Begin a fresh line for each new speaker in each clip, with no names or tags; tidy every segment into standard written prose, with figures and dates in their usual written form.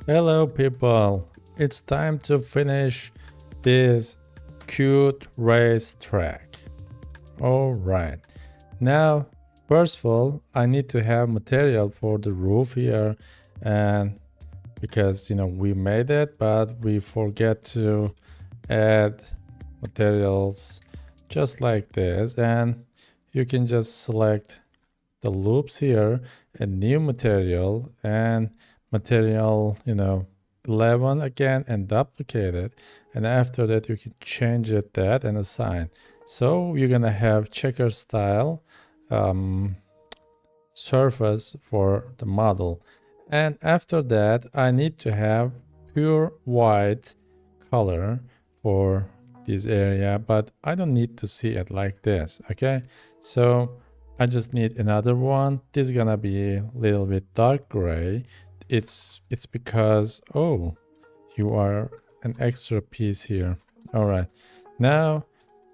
Hello people, it's time to finish this cute race track. Alright, now first of all I need to have material for the roof here, and because we made it but we forget to add materials just like this, and you can just select the loops here, a new material, and material 11 again, and duplicate it, and after that you can change it that and assign. So you're gonna have checker style surface for the model, and after that I need to have pure white color for this area, but I don't need to see it like this. Okay, so I just need another one. This is gonna be a little bit dark gray. It's because, oh, you are an extra piece here. All right, now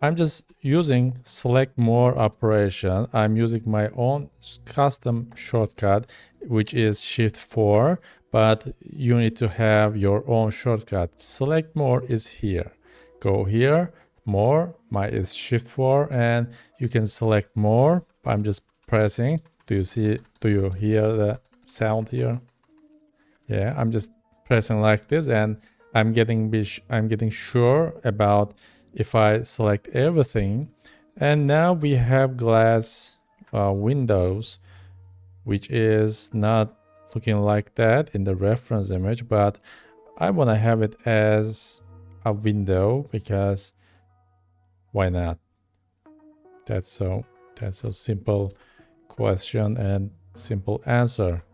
I'm just using select more operation. I'm using my own custom shortcut, which is shift 4, but you need to have your own shortcut. Select more is here. Go here, more, my is shift 4, and you can select more. I'm just pressing. Do you hear the sound here? Yeah, I'm just pressing like this, and I'm getting sure about if I select everything. And now we have glass windows, which is not looking like that in the reference image, but I want to have it as a window because why not? That's so simple question and simple answer.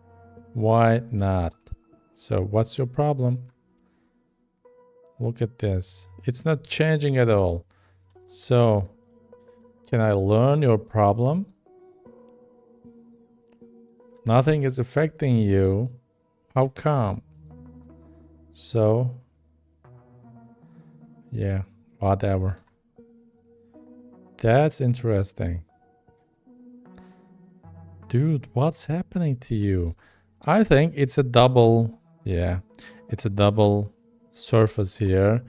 Why not? So what's your problem? Look at this. It's not changing at all. So can I learn your problem? Nothing is affecting you. How come? So yeah, whatever. That's interesting. Dude, what's happening to you? I think it's a double, yeah, it's a double surface here.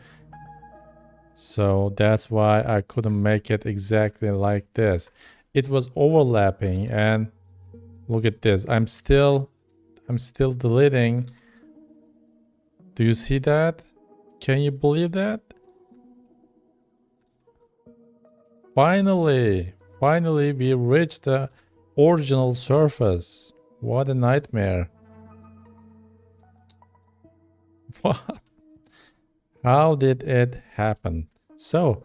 So that's why I couldn't make it exactly like this. It was overlapping, and look at this. I'm still deleting. Do you see that? Can you believe that? Finally we reached the original surface. What a nightmare. What? How did it happen? So,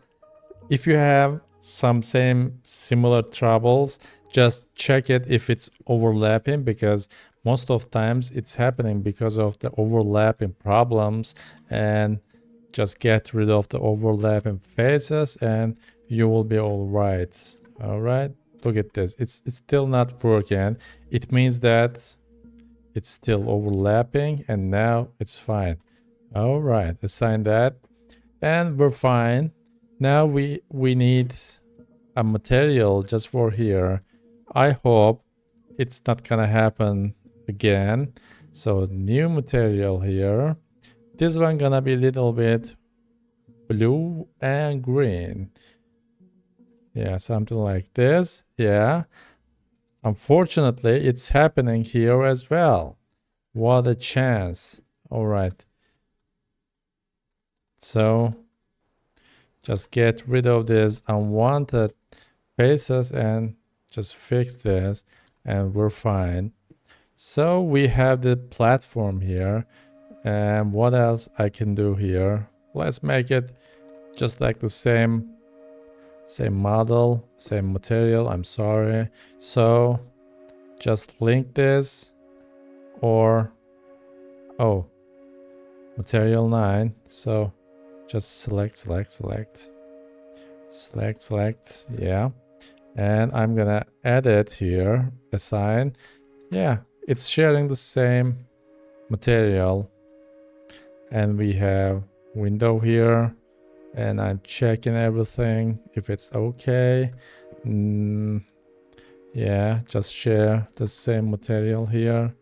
if you have some similar troubles, just check it if it's overlapping, because most of times it's happening because of the overlapping problems, and just get rid of the overlapping faces and you will be all right. All right, look at this. It's still not working. It means that it's still overlapping, and now it's fine. All right, assign that, and we're fine. Now we need a material just for here. I hope it's not gonna happen again. So new material here. This one gonna be a little bit blue and green. Yeah, something like this. Yeah. Unfortunately, it's happening here as well. What a chance. All right. So just get rid of these unwanted faces and just fix this, and we're fine. So we have the platform here, and what else I can do here? Let's make it just like the same model, same material. I'm sorry. So just link this, or material 9. So just select, yeah, and I'm gonna add it here, assign. Yeah, it's sharing the same material, and we have window here, and I'm checking everything if it's okay. Yeah, just share the same material here,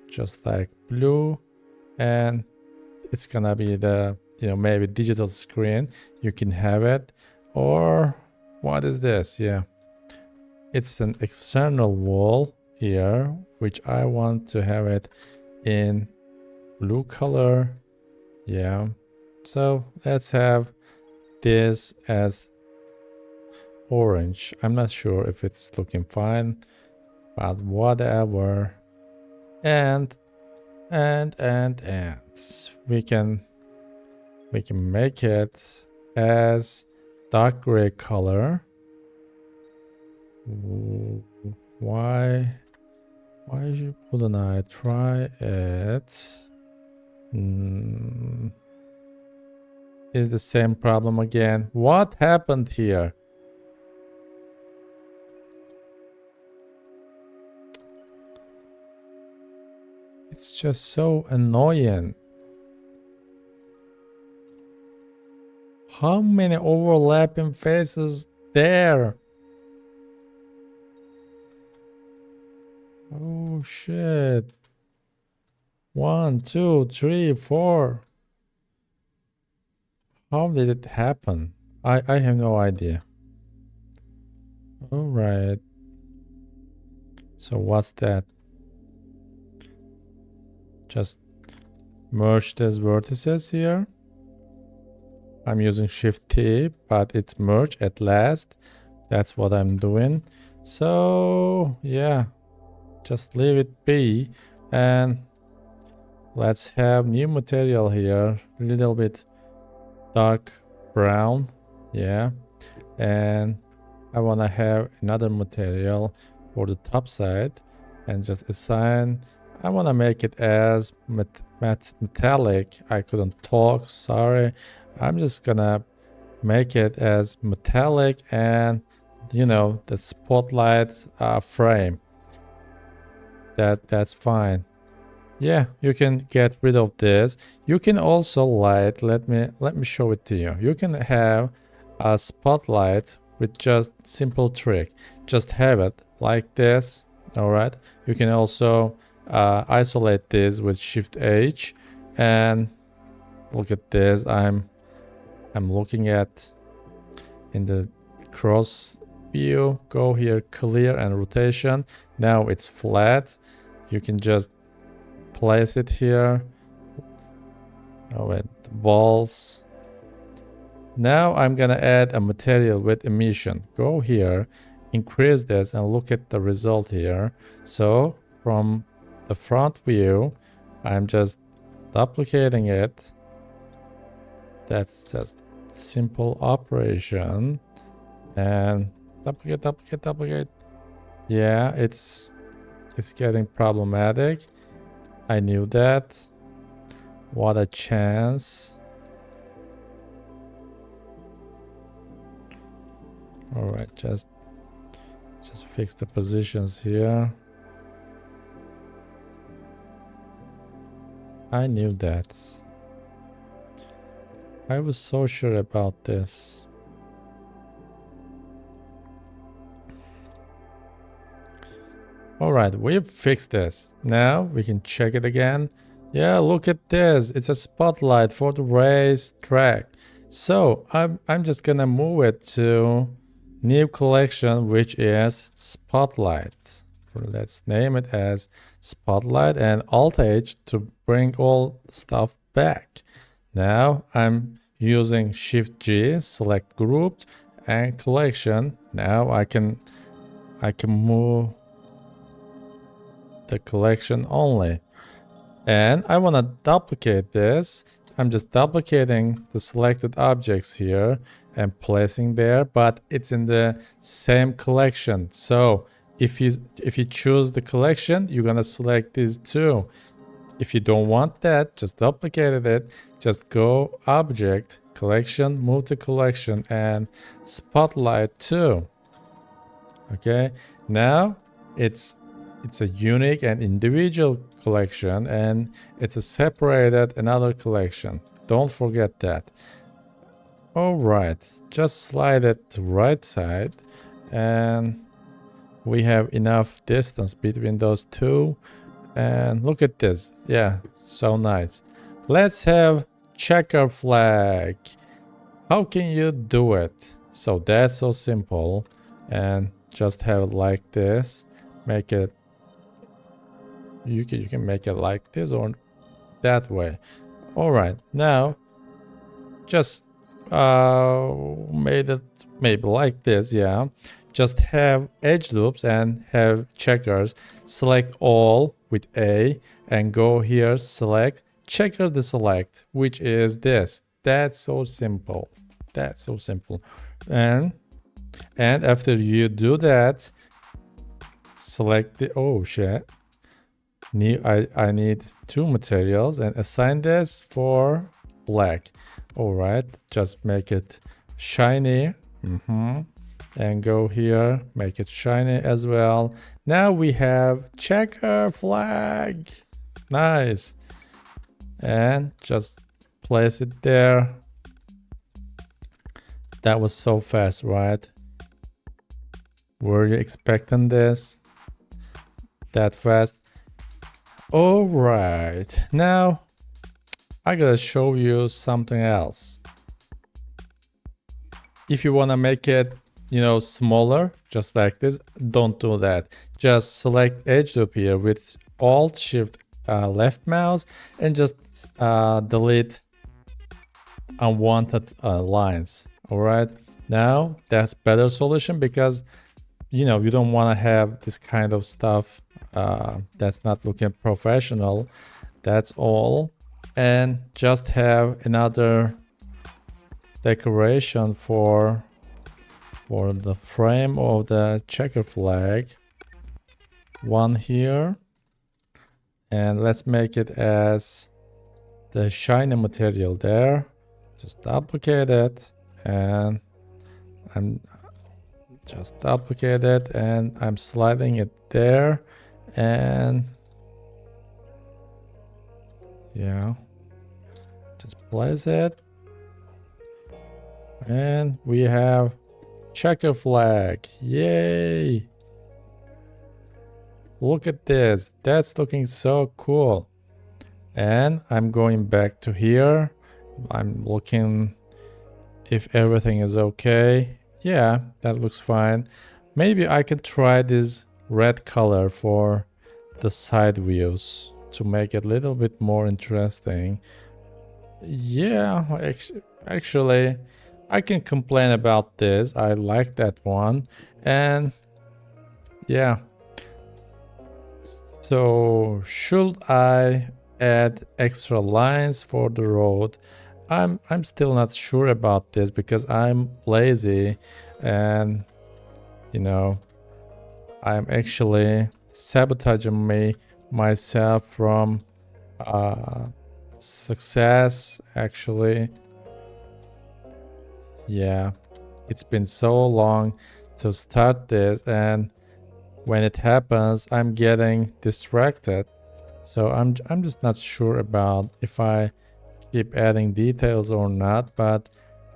just like blue, and it's gonna be the, maybe digital screen. You can have it. Or what is this? Yeah, it's an external wall here, which I want to have it in blue color. Yeah, so let's have this as orange. I'm not sure if it's looking fine, but whatever. And we can make it as dark gray color. Why wouldn't I try it? Is the same problem again? What happened here? It's just so annoying. How many overlapping faces there? Oh shit. 1, 2, 3, 4. How did it happen? I have no idea. All right. So what's that? Just merge these vertices here. I'm using Shift T, but it's merge at last. That's what I'm doing. So yeah, just leave it be, and let's have new material here, a little bit dark brown. Yeah, and I want to have another material for the top side, and just assign. I want to make it as metallic. I couldn't talk, sorry. I'm just gonna make it as metallic, and the spotlight frame. That's fine. Yeah, you can get rid of this. You can also light. Let me show it to you. You can have a spotlight with just simple trick. Just have it like this. All right. You can also isolate this with Shift H, and look at this. I'm looking at in the cross view. Go here, clear and rotation. Now it's flat. You can just place it here. Oh wait, the balls. Now I'm gonna add a material with emission. Go here, increase this, and look at the result here. So from the front view, I'm just duplicating it. That's just simple operation. And duplicate. Yeah, it's getting problematic. I knew that. What a chance. All right, just fix the positions here. I knew that. I was so sure about this. All right, we've fixed this. Now we can check it again. Yeah, look at this. It's a spotlight for the race track. So I'm just gonna move it to new collection, which is Spotlight. Let's name it as Spotlight, and Alt H to bring all stuff back. Now I'm using Shift G, select group and collection. Now I can move the collection only. And I want to duplicate this. I'm just duplicating the selected objects here and placing there, but it's in the same collection. So if you choose the collection, you're gonna select these two. If you don't want that, just duplicate it. Just go object, collection, move to collection, and spotlight 2. Okay, now it's a unique and individual collection, and it's a separated another collection. Don't forget that. All right, just slide it to right side, and we have enough distance between those two. And look at this. Yeah, so nice. let's have checker flag. How can you do it? So that's so simple, and just have it like this. Make it, you can make it like this or that way. All right, now just made it maybe like this. Yeah, just have edge loops and have checkers. Select all with A and go here, select checker the select, which is this. That's so simple. That's so simple. And after you do that, select the, oh shit, I need two materials and assign this for black. All right, just make it shiny. And go here, make it shiny as well. Now we have checker flag. Nice. And just place it there. That was so fast, right? Were you expecting this that fast? All right, now I gotta show you something else. If you want to make it, you know, smaller, just like this, don't do that. Just select edge loop here with Alt Shift left mouse and just delete unwanted lines. All right, now that's better solution because, you know, you don't want to have this kind of stuff that's not looking professional. That's all. And just have another decoration for the frame of the checker flag. One here, and let's make it as the shiny material there. Just duplicate it, and I'm just duplicate it, and I'm sliding it there, and yeah, just place it, and we have checker flag. Yay! Look at this. That's looking so cool. And I'm going back to here. I'm looking if everything is okay. Yeah, that looks fine. Maybe I could try this red color for the side views to make it a little bit more interesting. Yeah, actually, I can complain about this. I like that one. And yeah. So should I add extra lines for the road? I'm still not sure about this because I'm lazy, and you know, I'm actually sabotaging myself from success actually. Yeah, it's been so long to start this, and when it happens I'm getting distracted. So I'm just not sure about if I keep adding details or not, but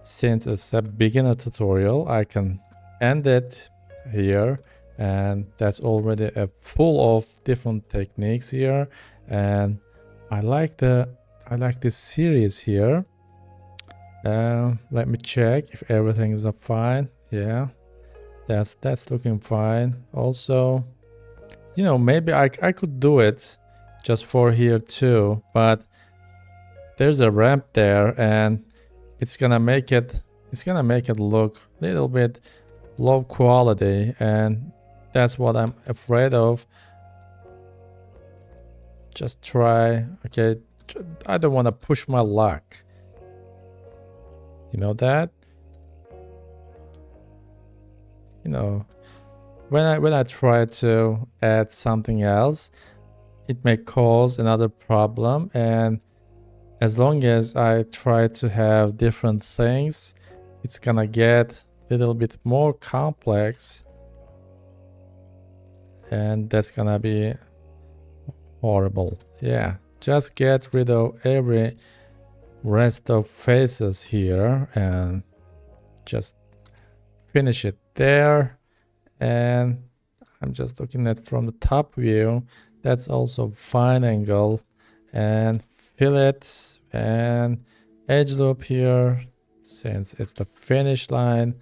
since it's a beginner tutorial I can end it here, and that's already a full of different techniques here. And I like this series here. Let me check if everything is fine. Yeah, that's looking fine. Also, you know, maybe I could do it just for here too, but there's a ramp there and it's gonna make it look a little bit low quality, and that's what I'm afraid of. Just try. Okay, I don't want to push my luck, you know that. You know, when I try to add something else, it may cause another problem, and as long as I try to have different things, it's gonna get a little bit more complex, and that's gonna be horrible. Yeah, just get rid of every rest of faces here and just finish it there. And I'm just looking at from the top view. That's also fine angle, and fill it and edge loop here since it's the finish line.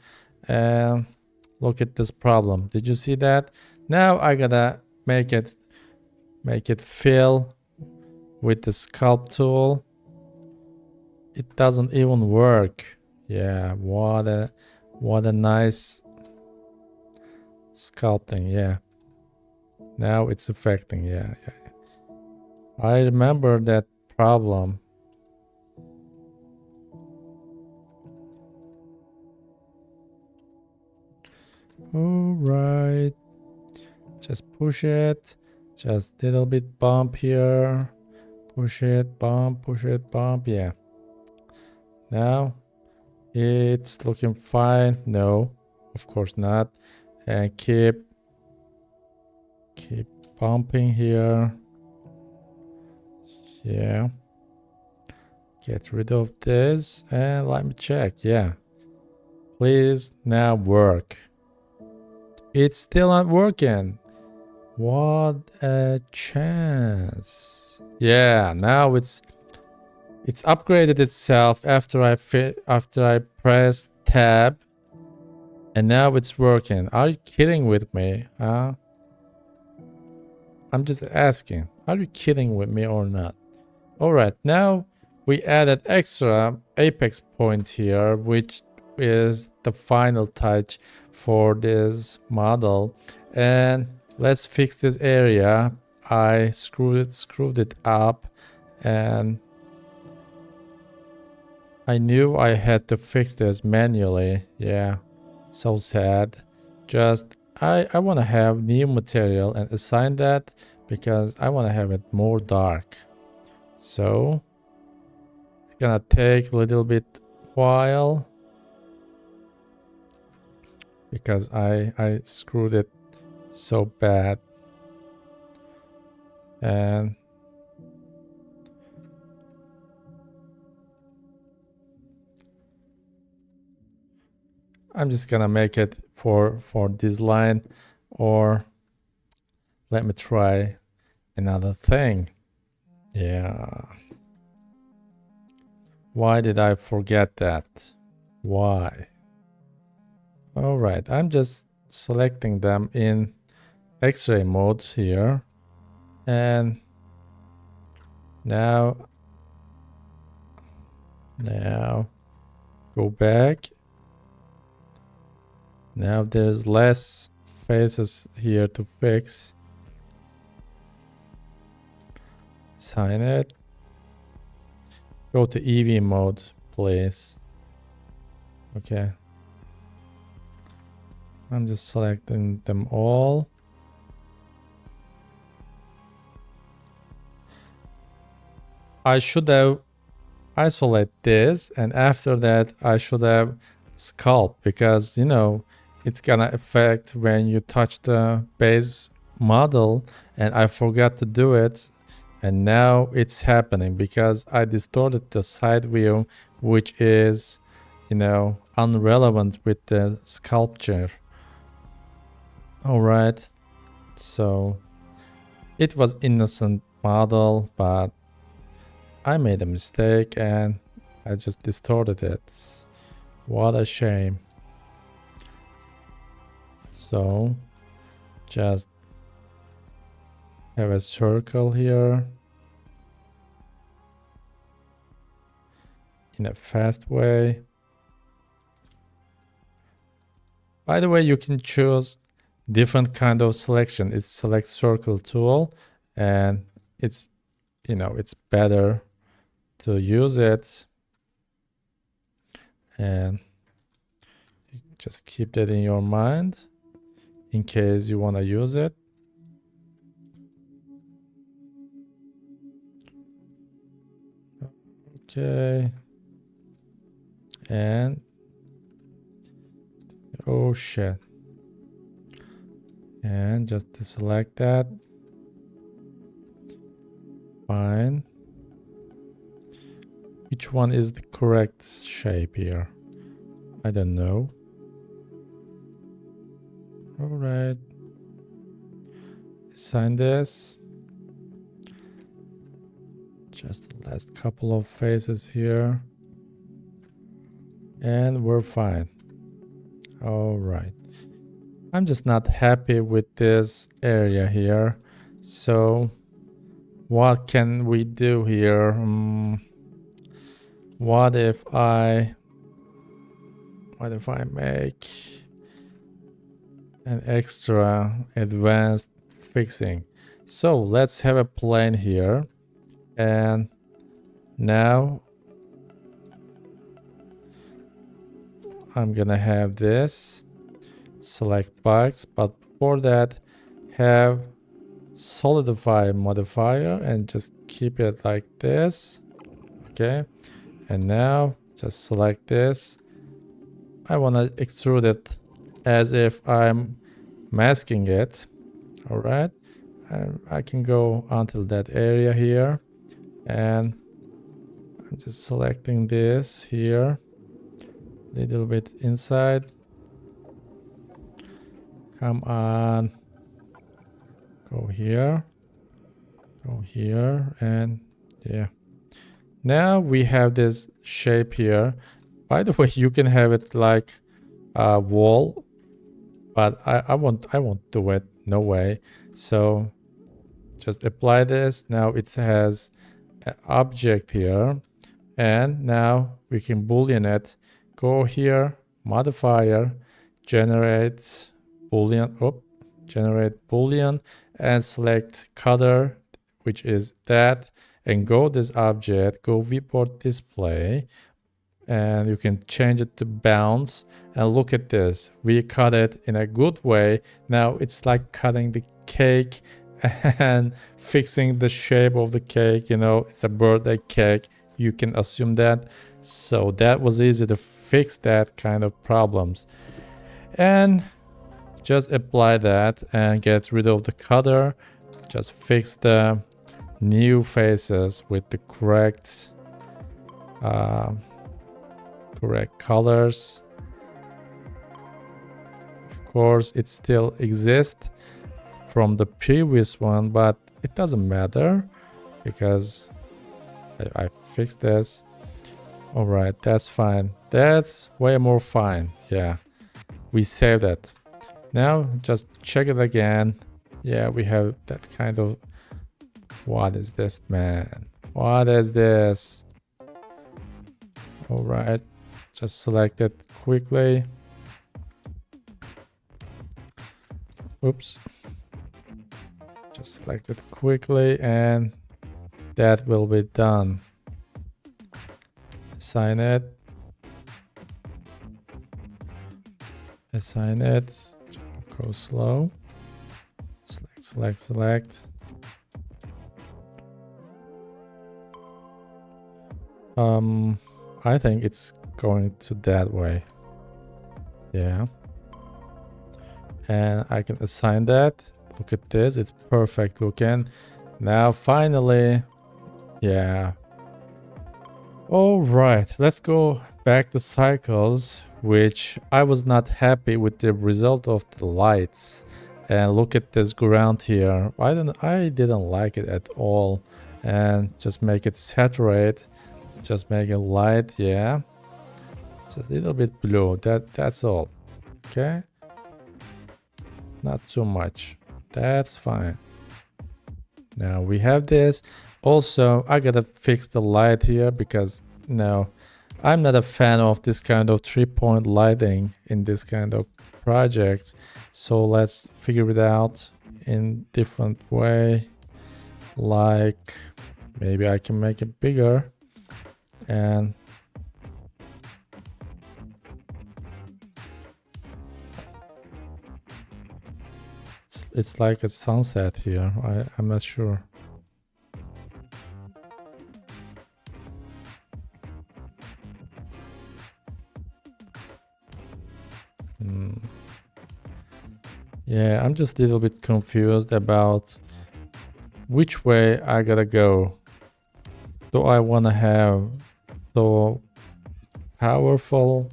And look at this problem. Did you see that? Now I gotta make it fill with the sculpt tool. It doesn't even work. Yeah, what a nice sculpting. Yeah, now it's affecting. Yeah. I remember that problem. All right, just push it, just little bit bump here, push it, bump, yeah. Now it's looking fine. No, of course not. And keep bumping here. Yeah, get rid of this and let me check. Yeah, please now work. It's still not working. What a chance. Yeah, now it's upgraded itself after I pressed tab, and now it's working. Are you kidding with me? Huh? I'm just asking. Are you kidding with me or not? All right, now we added extra apex point here, which is the final touch for this model. And let's fix this area. I screwed it up, and I knew I had to fix this manually. Yeah, so sad. Just I want to have new material and assign that because I want to have it more dark. So it's gonna take a little bit while because I screwed it so bad. And I'm just gonna make it for this line, or let me try another thing. Yeah. Why did I forget that? Why? All right, I'm just selecting them in X-ray mode here. And now go back. Now there's less faces here to fix. Sign it. Go to EV mode, please. Okay. I'm just selecting them all. I should have isolate this, and after that I should have sculpt, because you know it's gonna affect when you touch the base model, and I forgot to do it, and now it's happening because I distorted the side view, which is, you know, unrelevant with the sculpture. All right, so it was innocent model, but I made a mistake and I just distorted it. What a shame. So just have a circle here in a fast way. By the way, you can choose different kind of selection. It's select circle tool, and it's, you know, it's better to use it, and just keep that in your mind in case you want to use it. Okay, and oh shit, and just to select that. Fine. Which one is the correct shape here? I don't know. All right. Assign this. Just the last couple of faces here. And we're fine. All right. I'm just not happy with this area here. So what can we do here? What if I make an extra advanced fixing? So let's have a plane here. And now I'm gonna have this select box, but before that have solidify modifier and just keep it like this. Okay, and now just select this. I want to extrude it as if I'm masking it. All right, and I can go until that area here, and I'm just selecting this here, little bit inside. Come on, go here, and yeah. Now we have this shape here. By the way, you can have it like a wall, but I won't do it. No way. So just apply this. Now it has an object here, and now we can Boolean it. Go here, modifier, generate Boolean. Generate Boolean, and select color, which is that, and go this object, go viewport display, and you can change it to bounce. And look at this, we cut it in a good way. Now it's like cutting the cake and fixing the shape of the cake. You know, it's a birthday cake, you can assume that. So that was easy to fix that kind of problems. And just apply that and get rid of the color. Just fix the new faces with the correct colors. Of course, it still exists from the previous one, but it doesn't matter because I fixed this. All right, that's fine. That's way more fine. Yeah, we saved it. Now just check it again. Yeah, we have that kind of, what is this, man? What is this? All right, just select it quickly. Oops. Just select it quickly and that will be done. Assign it. Assign it. Go slow. Select. I think it's going to that way. Yeah. And I can assign that. Look at this, it's perfect looking. Now finally, yeah. All right, let's go back to cycles, which I was not happy with the result of the lights. And look at this ground here. I didn't like it at all. And just make it saturate. Just make it light, yeah. Just a little bit blue. That's all. Okay. Not too much. That's fine. Now we have this. Also, I gotta fix the light here because no, I'm not a fan of this kind of 3-point lighting in this kind of projects. So let's figure it out in different way. Like maybe I can make it bigger and it's like a sunset here. I'm not sure. Yeah, I'm just a little bit confused about which way I gotta go. Do I want to have so powerful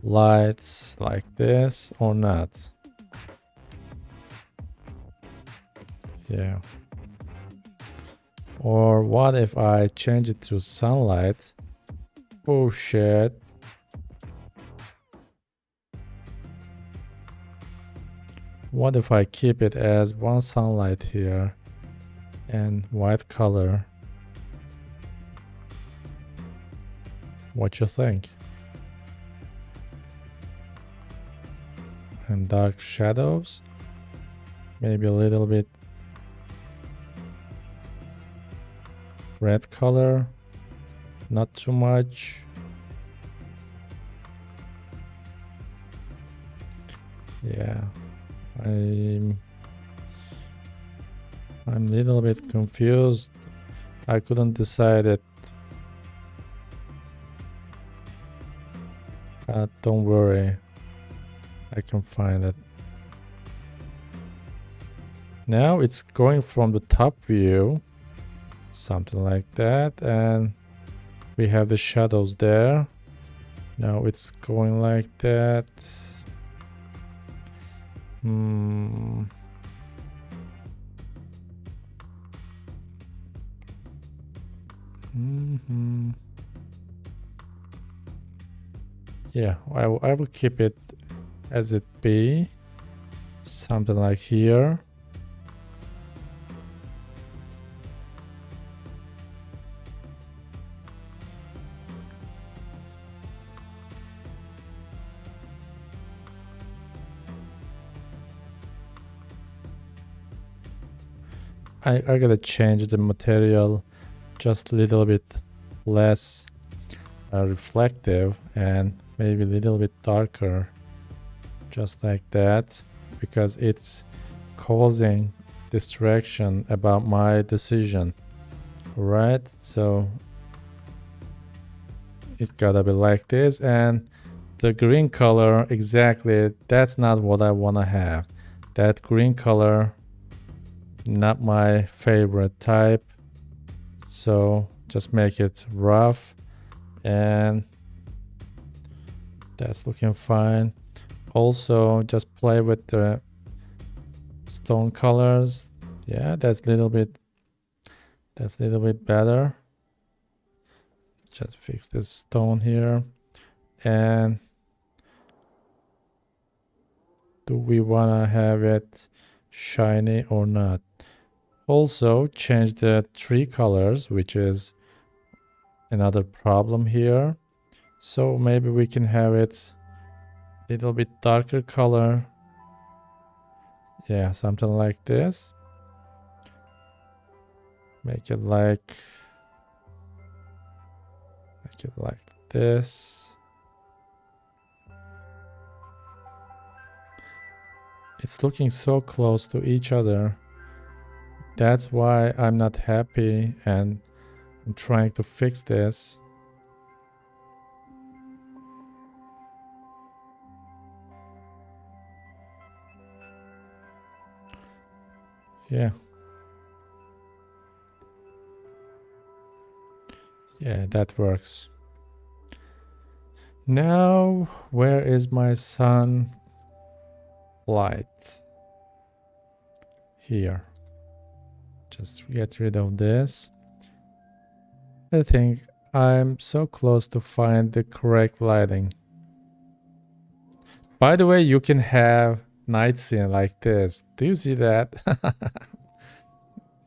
lights like this or not? Yeah. Or what if I change it to sunlight? Oh shit. What if I keep it as one sunlight here and white color? What you think? And dark shadows? Maybe a little bit red color, not too much. Yeah, I'm a little bit confused. I couldn't decide it. Don't worry, I can find it. Now it's going from the top view, something like that, and we have the shadows there. Now it's going like that. Yeah, I will keep it as it be, something like here. I gotta change the material just a little bit less reflective and maybe a little bit darker, just like that, because it's causing distraction about my decision. Right, so it gotta be like this. And the green color, exactly, that's not what I want to have. That green color, not my favorite type. So just make it rough, and that's looking fine. Also just play with the stone colors. Yeah, that's a little bit better. Just fix this stone here. And do we want to have it shiny or not? Also change the tree colors, which is another problem here. So maybe we can have it a little bit darker color. Yeah, something like this. Make it like this. It's looking so close to each other. That's why I'm not happy, and I'm trying to fix this. Yeah. Yeah, that works. Now, where is my sun light? Here. Just get rid of this. I think I'm so close to find the correct lighting. By the way, you can have night scene like this. Do you see that?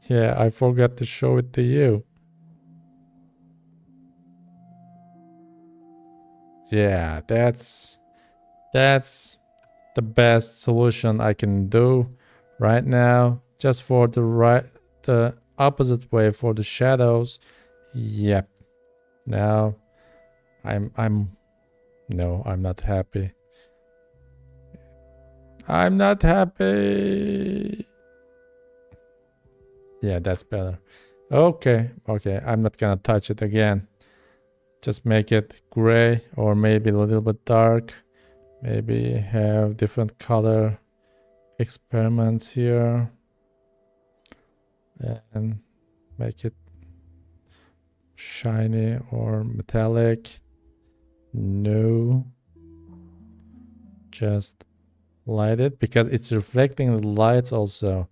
Yeah, I forgot to show it to you. Yeah, that's the best solution I can do right now. Just for the opposite way for the shadows. Yep. Now I'm not happy. I'm not happy. Yeah, that's better. Okay, I'm not gonna touch it again. Just make it gray or maybe a little bit dark. Maybe have different color experiments here. And make it shiny or metallic. No. Just light it because it's reflecting the lights also.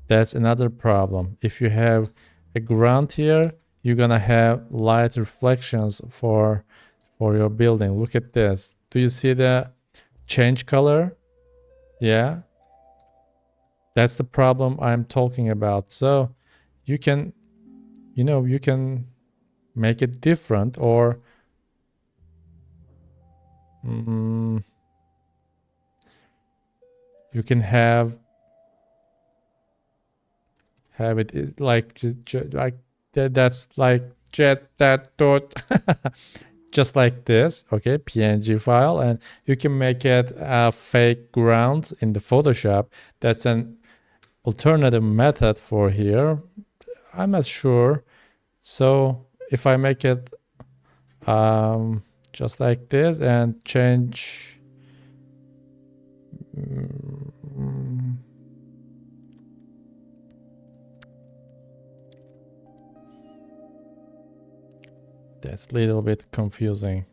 That's another problem. If you have a ground here, you're gonna have light reflections for your building. Look at this. Do you see the change color? Yeah, that's the problem I'm talking about. So you can, you can make it different, or you can have it is like like that's like jet that dot just like this, okay, PNG file, and you can make it a fake ground in the Photoshop. That's an alternative method for here. I'm not sure. So if I make it just like this and change that's a little bit confusing.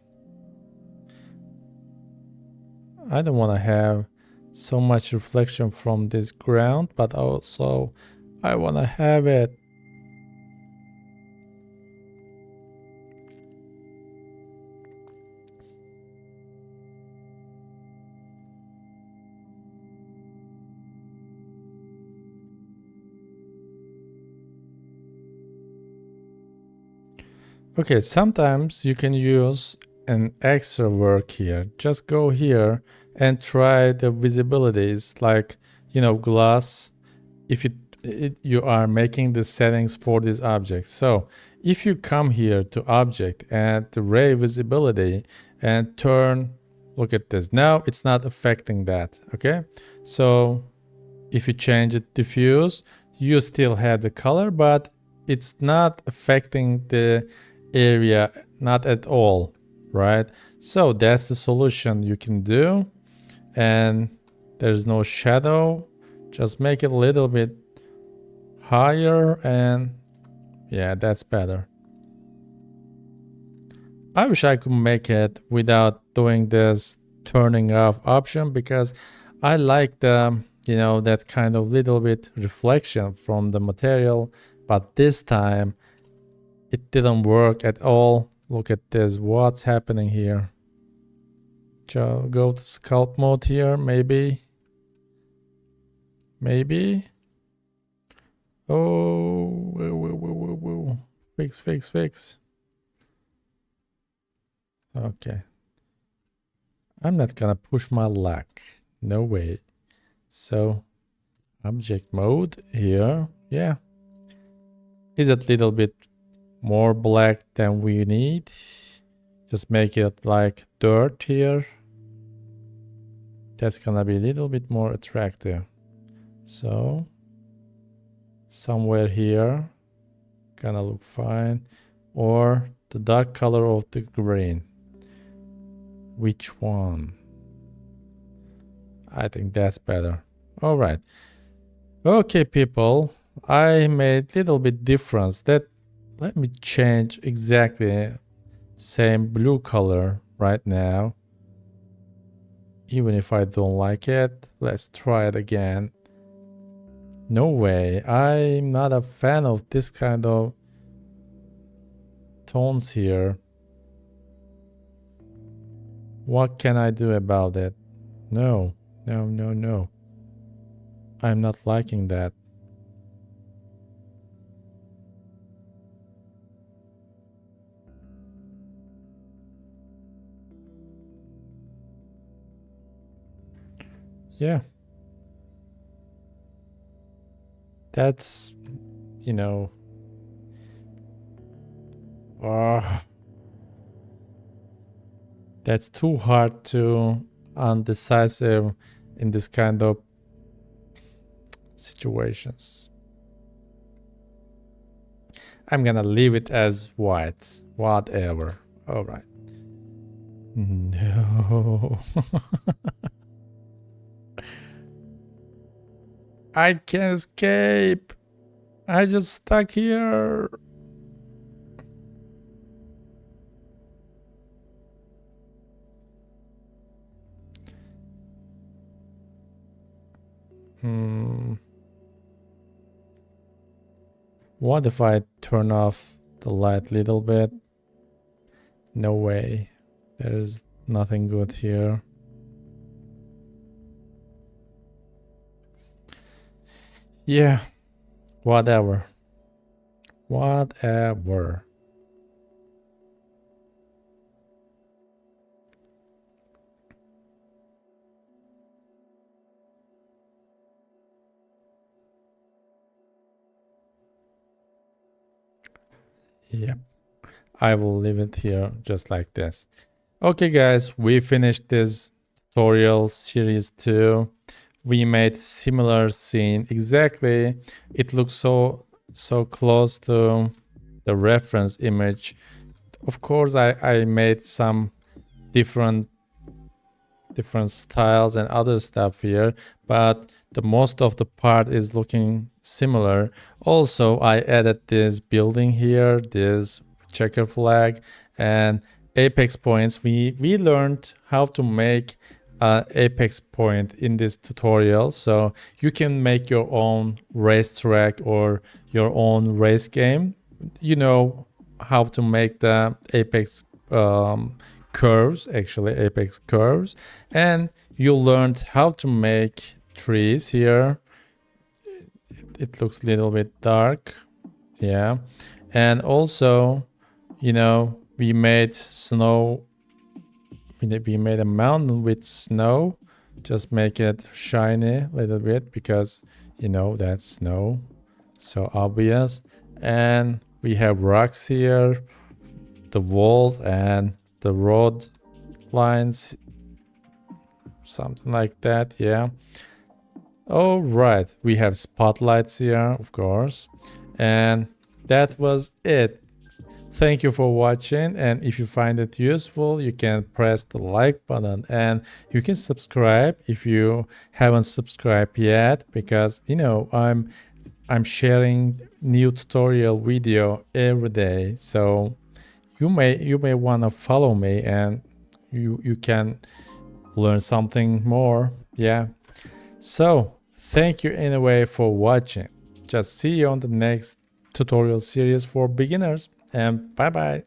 I don't want to have so much reflection from this ground, but also I want to have it. Okay, sometimes you can use an extra work here. Just go here and try the visibilities, like, glass, if you are making the settings for this object. So if you come here to object and the ray visibility and turn, look at this. Now it's not affecting that, okay? So if you change it diffuse, you still have the color, but it's not affecting the area, not at all, right? So that's the solution you can do. And there's no shadow. Just make it a little bit higher, and yeah, that's better. I wish I could make it without doing this turning off option, because I like the, that kind of little bit reflection from the material, but this time it didn't work at all. Look at this, what's happening here? Go to sculpt mode here, maybe. Oh, whoa. Fix. Okay. I'm not gonna push my luck. No way. So, object mode here. Yeah. Is it a little bit more black than we need? Just make it like dirt here. That's gonna be a little bit more attractive. So, somewhere here, gonna look fine. Or the dark color of the green. Which one? I think that's better. All right. Okay, people, I made a little bit difference. Let me change exactly same blue color right now. Even if I don't like it, let's try it again. No way, I'm not a fan of this kind of tones here. What can I do about it? No. I'm not liking that. Yeah. That's, that's too hard to undecisive in this kind of situations. I'm gonna leave it as white, whatever. All right. No. I can't escape. I just stuck here. What if I turn off the light a little bit? No way. There's nothing good here. Yeah, whatever. Whatever. Yep. I will leave it here just like this. Okay guys, we finished this tutorial series 2. We made similar scene exactly. It looks so close to the reference image. Of course I made some different styles and other stuff here, but the most of the part is looking similar. Also, I added this building here, this checker flag and apex points. We learned how to make an apex point in this tutorial, so you can make your own racetrack or your own race game. You know how to make the apex curves, actually apex curves, and you learned how to make trees here. It looks a little bit dark, yeah. And also, you know, we made snow. We made a mountain with snow. Just make it shiny a little bit because you know that's snow, so obvious. And we have rocks here, the walls and the road lines, something like that, yeah. All right, we have spotlights here, of course, and that was it. Thank you for watching, and if you find it useful, you can press the like button and you can subscribe if you haven't subscribed yet, because you know I'm sharing new tutorial video every day, so you may want to follow me and you can learn something more, yeah. So thank you anyway for watching. Just see you on the next tutorial series for beginners, and bye bye.